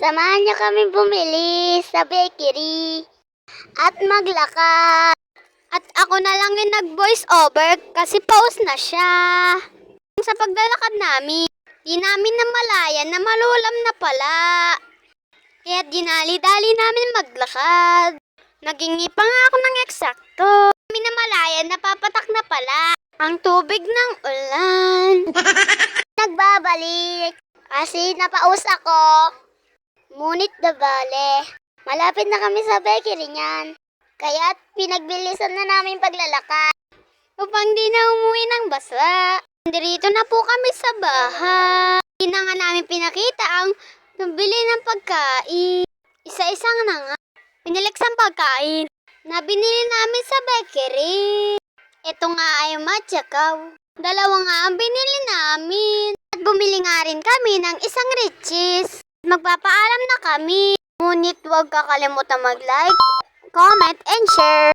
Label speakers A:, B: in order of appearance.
A: Samahan niyo kami bumili sa bakery at maglakad. At ako na lang yung nag-voice over kasi pause na siya. Sa paglalakad namin, di namin namalayan na malulam na pala. Kaya dinali-dali namin maglakad. Nagingi pa nga ako ng eksakto. Di namalayan na papatak na pala ang tubig ng ulan. Nagbabalik kasi napaus ako. Ngunit bale, malapit na kami sa bakery niyan. Kaya pinagbilisan na namin paglalakad upang di na umuwi ng basa. Dirito na po kami sa bahay. Hindi na nga namin pinakita ang nabili ng pagkain. Isa-isang na nga. Piniliksang pagkain na binili namin sa bakery. Ito nga ay matchakaw. Dalawa nga ang binili namin. At bumili nga rin kami ng isang riches. Magpapaalam na kami. Ngunit huwag kakalimutan mag-like, comment, and share.